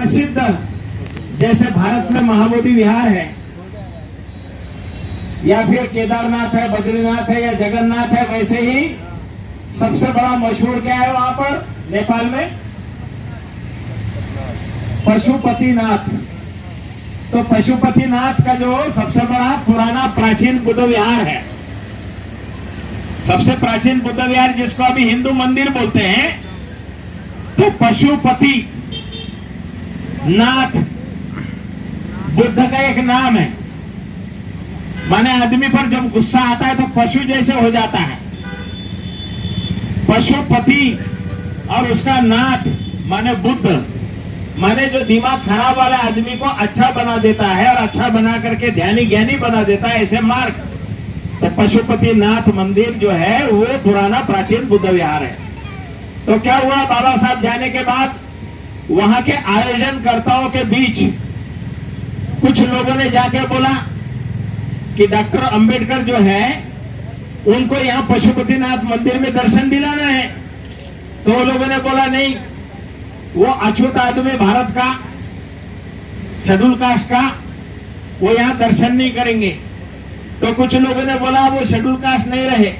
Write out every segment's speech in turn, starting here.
प्रसिद्ध, जैसे भारत में महाबोधि विहार है या फिर केदारनाथ है, बद्रीनाथ है या जगन्नाथ है, वैसे ही सबसे बड़ा मशहूर क्या है वहां पर नेपाल में? पशुपतिनाथ। तो पशुपतिनाथ का जो सबसे बड़ा पुराना प्राचीन बुद्ध विहार है, सबसे प्राचीन बुद्ध विहार जिसको अभी हिंदू मंदिर बोलते हैं, तो पशुपति नाथ बुद्ध का एक नाम है। माने आदमी पर जब गुस्सा आता है तो पशु जैसे हो जाता है। पशुपति और उसका नाथ माने बुद्ध, माने जो दिमाग खराब वाले आदमी को अच्छा बना देता है और अच्छा बना करके ध्यानी ज्ञानी बना देता है, ऐसे मार्ग। तो पशुपति नाथ मंदिर जो है वो पुराना प्राचीन बुद्ध विहार है। तो क्या हुआ, बाबा साहब जाने के बाद वहां के आयोजनकर्ताओं के बीच कुछ लोगों ने जाके बोला कि डॉक्टर अंबेडकर जो है उनको यहाँ पशुपतिनाथ मंदिर में दर्शन दिलाना है। तो वो लोगों ने बोला नहीं, वो अछूत आदमी भारत का, शेड्यूल कास्ट का, वो यहाँ दर्शन नहीं करेंगे। तो कुछ लोगों ने बोला वो शेड्यूल कास्ट नहीं रहे,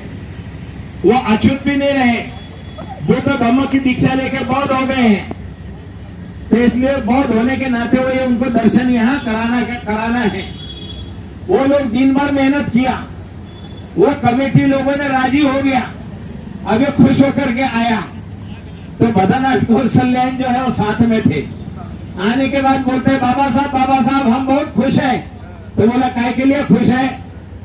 वो अछूत भी नहीं रहे, बुद्ध धर्म की दीक्षा लेकर बौद्ध हो गए हैं, तो इसलिए बौद्ध होने के नाते हुए उनको दर्शन यहाँ कराना है। वो लोग दिन भर मेहनत किया, वो कमेटी लोगों ने राजी हो गया, अभी खुश होकर के आया। तो भद्रनाथ कौशल्यान जो है वो साथ में थे। आने के बाद बोलते हैं बाबा साहब हम बहुत खुश हैं। तो बोला काय के लिए खुश है?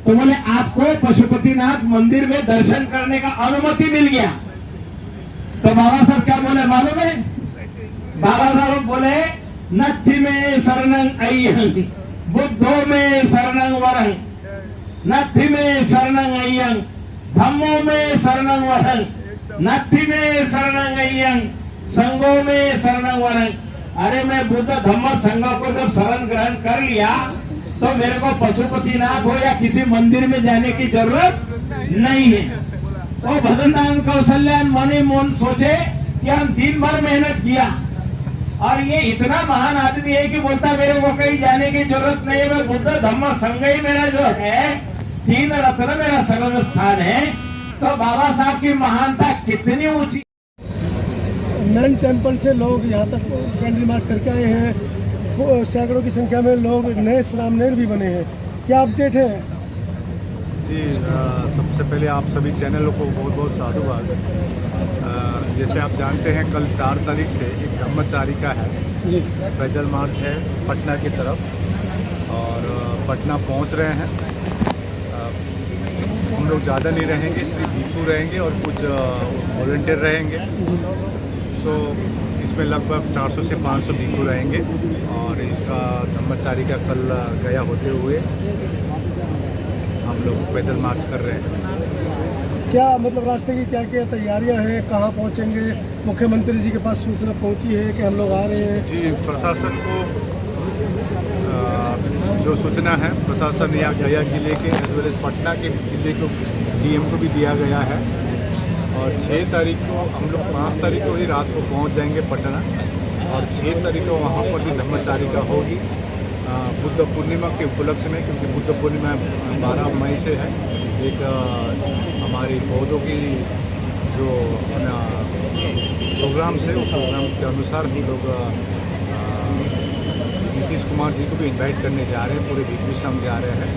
तो बोले आपको पशुपतिनाथ मंदिर में दर्शन करने का अनुमति मिल गया। तो बाबा साहब क्या बोले मालूम है? बाबा साहब बोले नत्थि में शरणं अय्यं बुद्धो में शरणं वरं, नत्थि में शरणं अय्यं धम्मो में शरणं वरं, नत्थि में शरणं अय्यं संघो में शरणं वरं। अरे मैं बुद्ध धम्म संघ को जब शरण ग्रहण कर लिया तो मेरे को पशुपतिनाथ हो या किसी मंदिर में जाने की जरूरत नहीं है। तो भद्रनाथ कौशल्यान मनी मोहन सोचे कि हम दिन भर मेहनत किया और ये इतना महान आदमी है कि बोलता मेरे को कहीं जाने की जरूरत नहीं है, मैं बुद्ध धम्म संघ ही मेरा जो है तीन रत्न मेरा शरण स्थान है। तो बाबा साहब की महानता कितनी ऊंची। नैन टेम्पल से लोग यहाँ तक कैंडल मार्च करके आए हैं, सैकड़ों की संख्या में लोग नए रामनेर भी बने हैं। क्या अपडेट है जी? सबसे पहले आप सभी चैनलों को बहुत बहुत साधुवाद। जैसे आप जानते हैं कल 4 तारीख से एक धम्मचारिका है जी, पैदल मार्च है पटना की तरफ और पटना पहुंच रहे हैं। हम लोग ज़्यादा नहीं रहेंगे, सिर्फ भिक्षु रहेंगे और कुछ वॉलंटियर रहेंगे। तो इसमें लगभग 400 से 500 भिक्षु रहेंगे और इसका धम्मचारिका कल गया होते हुए हम लोग पैदल मार्च कर रहे हैं। क्या मतलब रास्ते की क्या क्या तैयारियां हैं, कहाँ पहुँचेंगे? मुख्यमंत्री जी के पास सूचना पहुँची है कि हम लोग आ रहे हैं? जी, प्रशासन को जो सूचना है प्रशासन या गया जिले के एज वेल एज पटना के जिले को डीएम को भी दिया गया है और 6 तारीख को हम लोग 5 तारीख को ही रात को पहुंच जाएंगे पटना और 6 तारीख को वहां पर भी धम्मचारिका होगी बुद्ध पूर्णिमा के उपलक्ष्य में, क्योंकि बुद्ध पूर्णिमा 12 मई से है। एक हमारी बौद्धों की जो प्रोग्राम से, वो प्रोग्राम के अनुसार हम लोग नीतीश कुमार जी को भी इनवाइट करने जा रहे हैं, पूरे भिक्षु संघ जा रहे हैं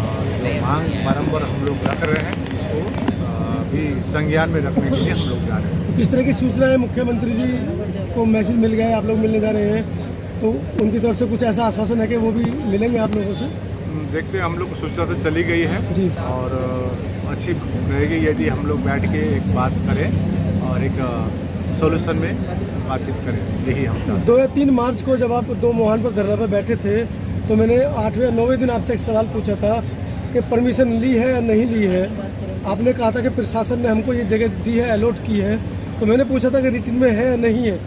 और जो मांग बारंबार हम लोग रख रहे हैं इसको भी संज्ञान में रखने के लिए हम लोग जा रहे हैं। किस तरह की सूचना है? मुख्यमंत्री जी को मैसेज मिल गया है, आप लोग मिलने जा रहे हैं, तो उनकी तरफ से कुछ ऐसा आश्वासन है कि वो भी मिलेंगे आप लोगों से? देखते हैं, हम लोग को सूचना तो चली गई है जी और अच्छी रहेगी यदि हम लोग बैठ के एक बात करें और एक सॉल्यूशन में बातचीत करें, यही हम चाहते हैं। 2 या 3 मार्च को जब आप 2 मोहन पर धरना पर बैठे थे तो मैंने 8वें या 9वें दिन आपसे एक सवाल पूछा था कि परमिशन ली है या नहीं ली है। आपने कहा था कि प्रशासन ने हमको ये जगह दी है, अलॉट की है। तो मैंने पूछा था कि रिटर्न में है या नहीं है।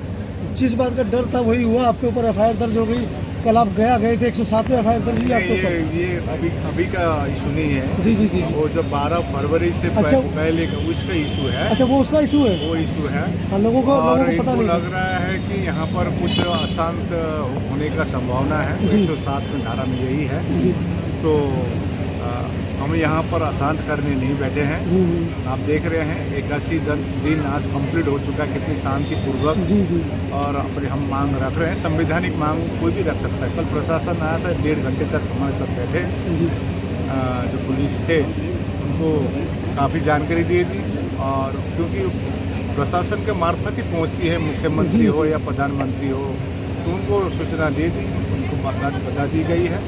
जिस बात का डर था वही हुआ, आपके ऊपर एफआईआर दर्ज हो गई कल आप गए थे 107 में FIR दर्ज हुई आपके ऊपर? ये अभी का इशू नहीं है। जी जी जी। वो जो 12 फरवरी से अच्छा। पहले का उसका इशू है। अच्छा, वो उसका इशू है। वो इशू है। हाँ, लोगों को पता नहीं लग रहा है कि यहाँ पर कुछ अशांत होने का संभावना है। जी। 107 में धारा में यही है। जी। तो हम यहाँ पर अशांत करने नहीं बैठे हैं। आप देख रहे हैं 81 दिन आज कंप्लीट हो चुका है, कितनी शांतिपूर्वक। जी जी। और अपने हम मांग रख रहे हैं, संवैधानिक मांग कोई भी रख सकता है। कल प्रशासन आया था, 1.5 घंटे तक हमारे साथ बैठे। जी। जो पुलिस थे उनको काफ़ी जानकारी दी थी, और क्योंकि प्रशासन के मार्फत ही पहुँचती है, मुख्यमंत्री हो या प्रधानमंत्री हो, तो उनको सूचना दे दी, उनको बता दी गई है।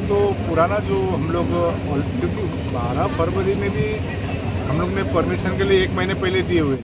तो पुराना जो हम लोग, क्योंकि 12 फरवरी में भी हम लोग ने परमिशन के लिए 1 महीने पहले दिए हुए